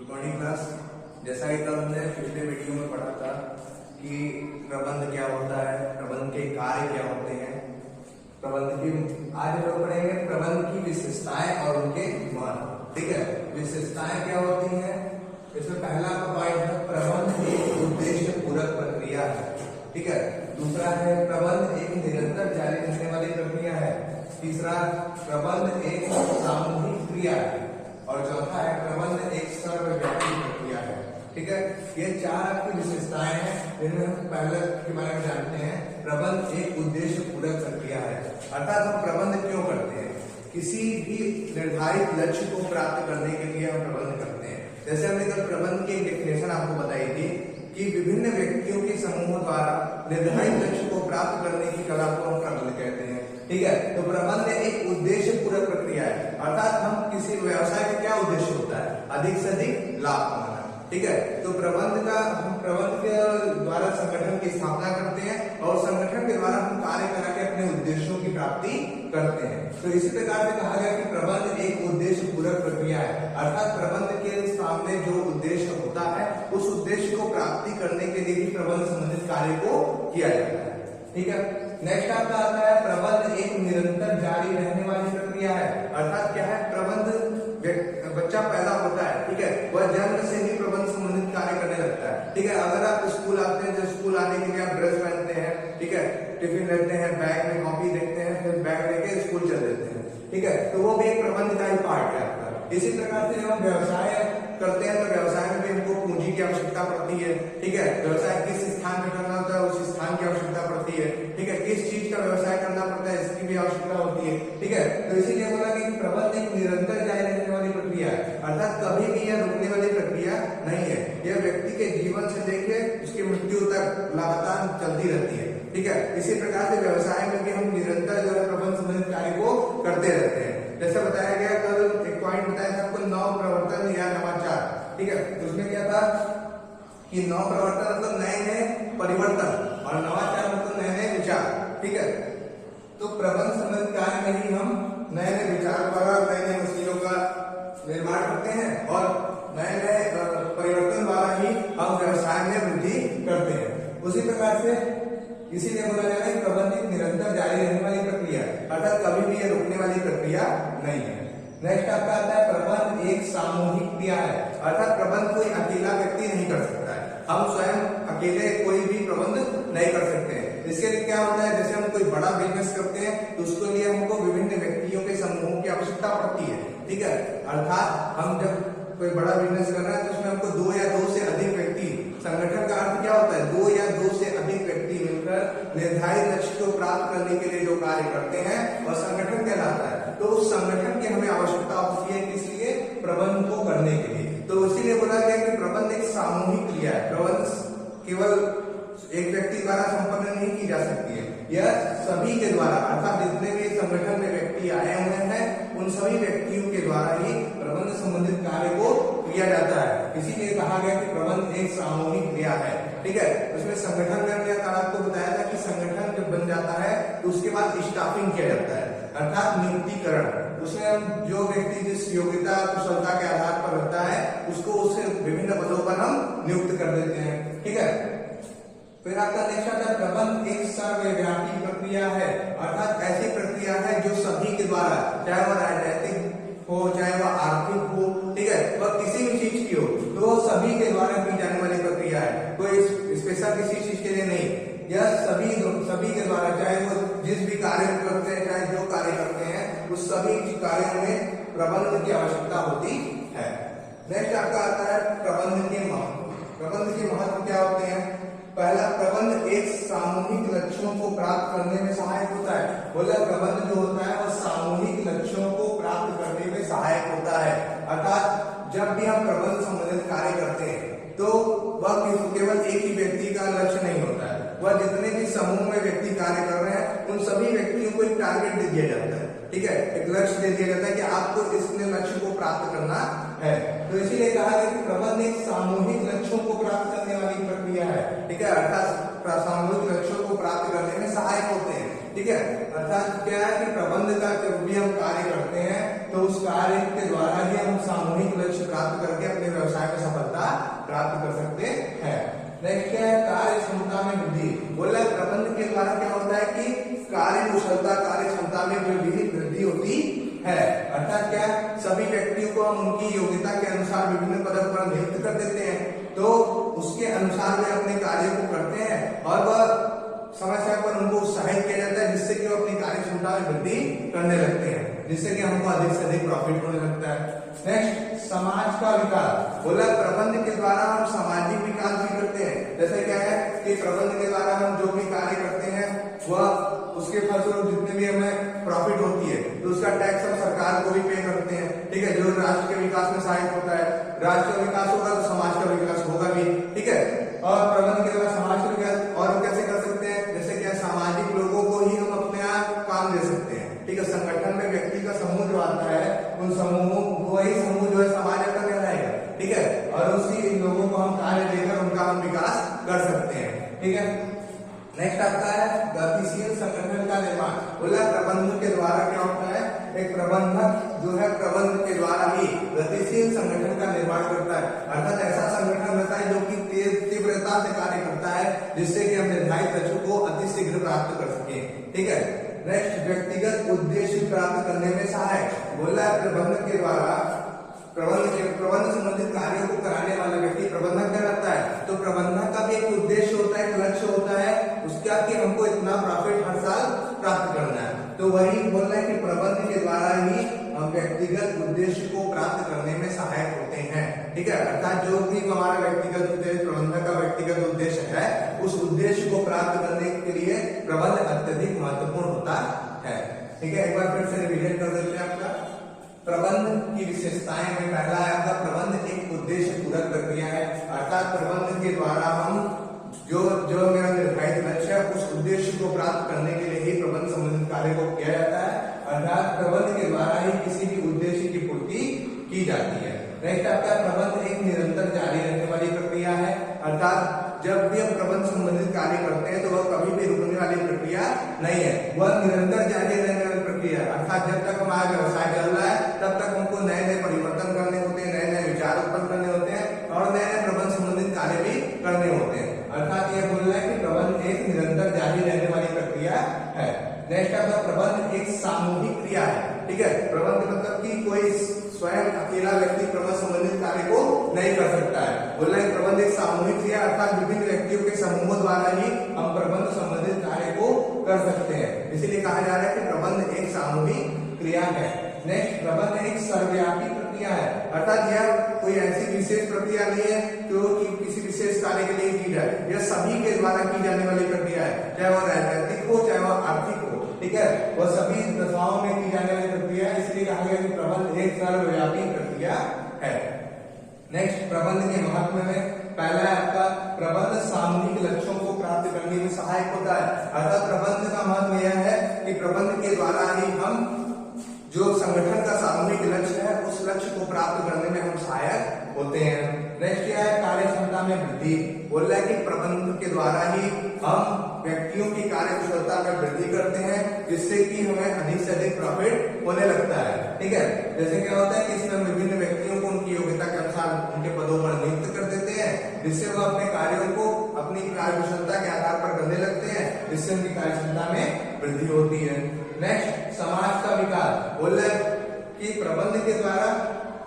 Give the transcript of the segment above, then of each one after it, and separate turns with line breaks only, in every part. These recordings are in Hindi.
Good morning class. जैसा कि कल हमने पिछले वीडियो में पढ़ा था कि प्रबंध क्या होता है, प्रबंध के कार्य क्या होते हैं, प्रबंध की आज हम लोग पढ़ेंगे प्रबंध की विशेषताएं और उनके महत्व। ठीक है, विशेषताएं क्या होती हैं? इसमें पहला पॉइंट है प्रबंध एक उद्देश्य पूरक प्रक्रिया है। ठीक है, दूसरा है प्रबंध एक निरंतर जारी रहने वाली प्रक्रिया है। तीसरा प्रबंध एक सामूहिक क्रिया है और चौथा है प्रबंध एक सर्वव्यापी प्रक्रिया है। ठीक है, ये चार आपकी विशेषताएं हैं जिनमें हम पहले के बारे में जानते हैं। प्रबंध एक उद्देश्य पूरक प्रक्रिया है, अर्थात हम प्रबंध क्यों करते हैं? किसी भी निर्धारित लक्ष्य को प्राप्त करने के लिए हम प्रबंध करते हैं। जैसे हमने कल प्रबंध की डेफिनेशन आपको बताई थी कि विभिन्न व्यक्तियों के समूह द्वारा निर्धारित लक्ष्य को प्राप्त करने की कला को हम प्रबंध कहते हैं। ठीक है, तो प्रबंध एक उद्देश्य पूरक प्रक्रिया है, अर्थात हम किसी व्यवसाय का क्या उद्देश्य होता है? अधिक से अधिक लाभ कमाना। ठीक है, तो प्रबंध के द्वारा संगठन की स्थापना करते हैं और संगठन के द्वारा हम कार्य करा के अपने उद्देश्यों की प्राप्ति करते हैं। तो इसी प्रकार से कहा गया कि प्रबंध एक उद्देश्य पूरक प्रक्रिया है, अर्थात प्रबंध के सामने जो उद्देश्य होता है उस उद्देश्य को प्राप्ति करने के लिए ही प्रबंध संबंधित कार्य को किया जाता है। ठीक है, नेक्स्ट आपका आता है प्रबंध एक निरंतर जारी रहने वाली प्रक्रिया है, अर्थात क्या है? प्रबंध बच्चा पैदा होता है, ठीक है, वह जन्म से ही प्रबंध संबंधित कार्य करने लगता है। ठीक है, अगर आप स्कूल आते हैं तो स्कूल आने के लिए आप ड्रेस पहनते हैं, ठीक है, टिफिन लेते हैं, बैग में कॉपी देखते हैं, फिर बैग लेके स्कूल चल देते हैं। ठीक है, तो वो भी एक प्रबंध का ही पार्ट है आपका। इसी प्रकार से हम व्यवसाय करते हैं तो व्यवसाय में भी हमको पूंजी की आवश्यकता पड़ती है। ठीक है, व्यवसाय किस स्थान में करना होता है उस स्थान की आवश्यकता पड़ती है। ठीक है, किस चीज का व्यवसाय करना पड़ता है इसकी भी आवश्यकता होती है। ठीक है, तो इसीलिए बोला कि प्रबंध एक निरंतर जारी रहने वाली प्रक्रिया है, अर्थात कभी भी यह रुकने वाली प्रक्रिया नहीं है। यह व्यक्ति के जीवन से लेकर उसकी मृत्यु तक लगातार चलती रहती है। ठीक है, इसी प्रकार से व्यवसाय में भी हम निरंतर जो है प्रबंध संबंधित कार्य को करते रहते हैं। जैसे बताया गया कल एक पॉइंट बताया था आपको, नव प्रवर्तन या नवाचार। ठीक है, उसमें क्या था कि नव प्रवर्तन मतलब नए नए परिवर्तन और नवाचार मतलब नए नए विचार। ठीक है, तो प्रबंध संबंधित कार्य में ही हम नए नए विचार द्वारा नए नए मशीनों का निर्माण करते हैं और नए नए परिवर्तन द्वारा ही हम व्यवसाय में वृद्धि करते हैं। उसी प्रकार से इसीलिए बोला जा रहा है प्रबंध एक निरंतर जारी रहने वाली प्रक्रिया, अर्थात कभी भी यह रुकने वाली प्रक्रिया नहीं है। नेक्स्ट आपका आता है प्रबंध एक सामूहिक क्रिया है, अर्थात प्रबंध कोई अकेला व्यक्ति नहीं कर सकता है। हम स्वयं अकेले कोई भी प्रबंध नहीं कर सकते हैं। इसके लिए क्या होता है, जैसे हम कोई बड़ा बिजनेस करते हैं तो उसके लिए हमको विभिन्न व्यक्तियों के समूहों की आवश्यकता पड़ती है। ठीक है, अर्थात हम जब कोई बड़ा बिजनेस कर रहे हैं तो उसमें हमको दो या दो से अधिक व्यक्ति, संगठन का अर्थ क्या होता है? दो या दो से अधिक व्यक्ति मिलकर निर्धारित लक्ष्य को प्राप्त करने के लिए जो कार्य करते हैं और संगठन कहलाता है। तो उस संगठन की हमें आवश्यकता होती है, किस लिए? प्रबंध को करने के लिए। तो इसीलिए बोला गया कि प्रबंध एक सामूहिक क्रिया है, प्रबंध केवल एक व्यक्ति द्वारा संपन्न नहीं की जा सकती है, यह सभी के द्वारा, अर्थात जितने भी संगठन में व्यक्ति आए हुए हैं उन सभी व्यक्तियों के द्वारा ही प्रबंध संबंधित कार्य को किया जाता है। इसीलिए कहा गया कि प्रबंध एक सामूहिक क्रिया है। ठीक है, उसमें संगठन करने का आपको बताया था कि संगठन जब बन जाता है तो उसके बाद स्टाफिंग किया जाता है, अर्थात नियुक्तिकरण। उसमें हम जो व्यक्ति जिस योग्यता कुशलता के आधार पर रहता है उसको उससे विभिन्न पदों पर हम नियुक्त कर देते हैं। ठीक है, फिर आपका नेक्स्ट आता है प्रबंध एक सर्वव्यापी प्रक्रिया है, अर्थात ऐसी प्रक्रिया है जो सभी के द्वारा, चाहे वह राजनीतिक हो चाहे वह आर्थिक हो, ठीक है, वह किसी भी चीज की हो, तो सभी के द्वारा की जाने वाली प्रक्रिया है, कोई स्पेशल किसी चीज के लिए नहीं। यह सभी के द्वारा, चाहे वो जिस भी कार्य करते हैं, चाहे जो कार्य करते हैं, उस सभी कार्यों में प्रबंध की आवश्यकता होती है। नेक्स्ट आपका आता है प्रबंध के महत्व। प्रबंध के महत्व क्या होते हैं? पहला, प्रबंध एक सामूहिक लक्ष्यों को प्राप्त करने में सहायक होता है। बोला प्रबंध जो होता है वह सामूहिक लक्ष्यों को प्राप्त करने में सहायक होता है, अर्थात जब भी हम प्रबंध संबंधित कार्य करते हैं तो वह केवल एक ही व्यक्ति का लक्ष्य नहीं होता है, वह जितने भी समूह में व्यक्ति कार्य कर रहे हैं उन सभी व्यक्तियों को एक टारगेट दे दिया जाता है। ठीक है, एक लक्ष्य दे दिया जाता है कि आपको इसमें लक्ष्य को प्राप्त करना है। तो इसीलिए कहा गया कि प्रबंध एक सामूहिक लक्ष्यों को प्राप्त करने वाली प्रक्रिया है। ठीक है, अर्थात सामूहिक लक्ष्यों को प्राप्त करने में सहायक होते हैं। ठीक है, अर्थात क्या है कि प्रबंध का जब भी हम कार्य करते हैं तो उस कार्य के द्वारा ही हम सामूहिक लक्ष्य प्राप्त करके अपने व्यवसाय में अनुसार विभिन्न पदों पर नियुक्त कर देते हैं, तो उसके अनुसार वे अपने कार्य को करते हैं और वह समय समय पर उनको उत्साहित किया जाता है, जिससे कि वो अपनी कार्य क्षमता में वृद्धि करने लगते हैं, जिससे कि हमको अधिक से अधिक प्रॉफिट होने लगता है। नेक्स्ट, समाज का विकास। बोला प्रबंध के द्वारा हम सामाजिक विकास भी करते हैं। जैसे क्या है कि प्रबंध के द्वारा हम जो भी कार्य करते हैं वह उसके फलस्वरूप जितने भी हमें प्रॉफिट होती है तो उसका टैक्स हम सरकार को भी पे करते हैं, ठीक है, जो राष्ट्र के विकास में सहायक होता है। राष्ट्र का विकास होगा तो समाज का विकास होगा भी, ठीक है। और प्रबंध के द्वारा समाज का विकास और कैसे कर सकते हैं, जैसे क्या सामाजिक लोगों को ही हम अपने यहाँ काम दे सकते हैं, ठीक है। संगठन में व्यक्ति का समूह जो आता है उन समूहों वही समूह जो है समाज का कहलाएगा, ठीक है, और उसी लोगों को हम कार्य देकर उनका हम विकास कर सकते हैं, ठीक है। नेक्स्ट आता है गतिशील संगठन का निर्माण। बोला प्रबंध के द्वारा क्या होता है, एक प्रबंधक जो है प्रबंध के द्वारा ही गतिशील संगठन का निर्माण करता है, अर्थात ऐसा संगठन रहता है जो कि तीव्रता से कार्य करता है, जिससे कि हम निर्धारित लक्ष्य को अति शीघ्र प्राप्त कर सके, ठीक है। नेक्स्ट, व्यक्तिगत उद्देश्य प्राप्त करने में सहायक। बोला प्रबंध के द्वारा प्रबंध संबंधित कार्यों को कराने वाला व्यक्ति प्रबंधक कहलाता है। तो प्रबंधक का भी एक उद्देश्य होता है, एक लक्ष्य होता है उसका कि हमको इतना प्रॉफिट हर साल प्राप्त करना है। तो वही बोल रहे हैं कि प्रबंध के द्वारा ही हम व्यक्तिगत उद्देश्य को प्राप्त करने में सहायक होते हैं, ठीक है। अर्थात जो भी हमारा व्यक्तिगत उद्देश्य, प्रबंधक का व्यक्तिगत उद्देश्य है, उस उद्देश्य को प्राप्त करने के लिए प्रबंध अत्यधिक महत्वपूर्ण होता है, ठीक है। एक बार फिर से रिवीजन कर देते हैं आपका प्रबंध की विशेषताएं में। पहला है आपका प्रबंध एक उद्देश्य पूरक प्रक्रिया है, अर्थात प्रबंध के द्वारा हम जो मेरा निर्धारित लक्ष्य है उस उद्देश्य को प्राप्त करने के लिए ही प्रबंध संबंधित कार्य को किया जाता है, अर्थात प्रबंध के द्वारा ही किसी भी उद्देश्य की पूर्ति की जाती है। नेक्स्ट आपका प्रबंध एक निरंतर जारी रहने वाली प्रक्रिया है, अर्थात जब भी हम प्रबंध संबंधित कार्य करते हैं तो वह कभी भी रुकने वाली प्रक्रिया नहीं है, वह निरंतर जारी रहने वाली प्रक्रिया है। अर्थात जब तक हमारा व्यवसाय चल रहा है तब तक हमको नए नए परिवर्तन करने होते हैं, नए नए विचार उत्पन्न करने होते हैं और नए नए प्रबंध संबंधित कार्य भी करने होते हैं। अर्थात यह बोल रहा है कि प्रबंध एक निरंतर जारी रहने वाली प्रक्रिया है। नेक्स्ट आपका प्रबंध एक सामूहिक क्रिया है, ठीक है। प्रबंध मतलब कि कोई स्वयं अकेला व्यक्ति प्रबंध संबंधित कार्य को नहीं कर सकता है। बोल रहे प्रबंध एक सामूहिक क्रिया, अर्थात विभिन्न व्यक्तियों के समूहों द्वारा ही हम प्रबंध संबंधित कार्य को कर सकते हैं, इसीलिए कहा जा रहा है कि प्रबंध एक सामूहिक क्रिया है। नेक्स्ट, प्रबंध एक सर्वव्यापी प्रक्रिया है, अर्थात यह कोई ऐसी विशेष प्रक्रिया नहीं है जो कि किसी विशेष कार्य के लिए की जाए, यह सभी के द्वारा की जाने वाली प्रक्रिया है, चाहे वह राजनीतिक हो चाहे वह आर्थिक हो, ठीक है, वह सभी दशाओं में की जाने वाली प्रक्रिया है, इसलिए कहा गया कि प्रबंध एक सर्वव्यापी प्रक्रिया है। नेक्स्ट, प्रबंध के महत्व में पहला है आपका प्रबंध सामूहिक लक्ष्यों को प्राप्त करने में सहायक होता है, अर्थात प्रबंध का महत्व यह है कि प्रबंध के द्वारा ही हम जो संगठन का सामूहिक लक्ष्य है उस लक्ष्य को प्राप्त करने में हम सहायक होते हैं। नेक्स्ट क्या है, कार्य क्षमता में वृद्धि। बोल रहा है कि प्रबंध के द्वारा ही हम व्यक्तियों की कार्य कुशलता में वृद्धि करते हैं, जिससे कि हमें अधिक से अधिक प्रॉफिट होने लगता है, ठीक है। जैसे क्या होता है कि इसमें विभिन्न व्यक्तियों को उनकी योग्यता के अनुसार उनके पदों पर नियुक्त कर देते हैं, जिससे वह अपने कार्यों को अपनी कार्य कुशलता के आधार पर करने लगते हैं, जिससे उनकी कार्य क्षमता में वृद्धि होती है। नेक्स्ट, समाज का विकास। बोल रहे कि प्रबंध के द्वारा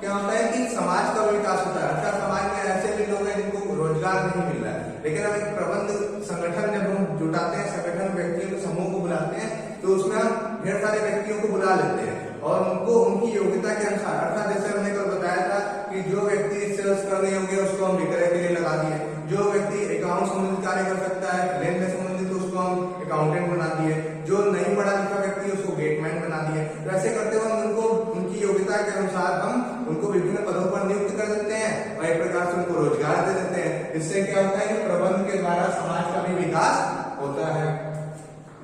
क्या होता है कि समाज का विकास होता है, अर्थात समाज में ऐसे भी लोग हैं जिनको रोजगार नहीं मिल रहा है, लेकिन अब एक प्रबंध संगठन जब हम जुटाते हैं, संगठन व्यक्तियों के समूह को बुलाते हैं, तो उसमें हम ढेर सारे व्यक्तियों को बुला लेते हैं और उनको उनकी योग्यता के अनुसार, अर्थात जैसे हमने कल बताया था कि जो व्यक्ति सेल्स करने योग्य उसको हम विक्रय के लिए लगा दिए, जो व्यक्ति अकाउंट संबंधित कार्य कर सकता है, लेन देन संबंधित उसको हम अकाउंटेंट बना दिए, जो नहीं पढ़ा लिखा व्यक्ति उसको गेटमैन बना दिए। तो ऐसे करते हुए उनको उनकी योग्यता के अनुसार हम उनको विभिन्न पदों पर नियुक्त कर देते हैं और एक प्रकार से उनको रोजगार दे देते हैं। इससे क्या होता है कि प्रबंध के द्वारा समाज का भी विकास होता है।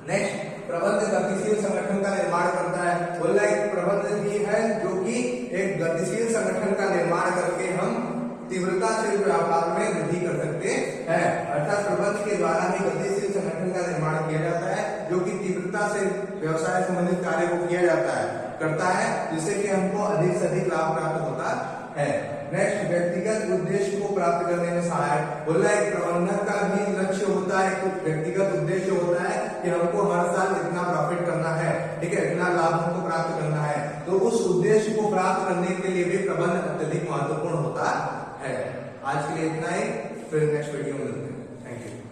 नेक्स्ट, प्रबंध गतिशील संगठन का निर्माण करता है। बोल रहा है प्रबंध ही है जो कि एक गतिशील संगठन का निर्माण करके हम तीव्रता से व्यापार में वृद्धि कर सकते हैं, अर्थात प्रबंध के द्वारा ही गतिशील संगठन का निर्माण किया जाता है, जो कि तीव्रता से व्यवसाय संबंधित कार्य को किया जाता है, करता है, जिससे कि हमको अधिक से अधिक लाभ प्राप्त होता है। नेक्स्ट, व्यक्तिगत उद्देश्य को प्राप्त करने में सहायक। बोल रहा है प्रबंधक का भी लक्ष्य होता है, कुछ व्यक्तिगत उद्देश्य होता है कि हमको हर साल इतना प्रॉफिट करना है, ठीक है, इतना लाभ हमको प्राप्त करना है, तो उस उद्देश्य को प्राप्त करने के लिए भी प्रबंध अत्यधिक महत्वपूर्ण होता है। आज के लिए इतना ही, फिर नेक्स्ट वीडियो में मिलते हैं। Thank you.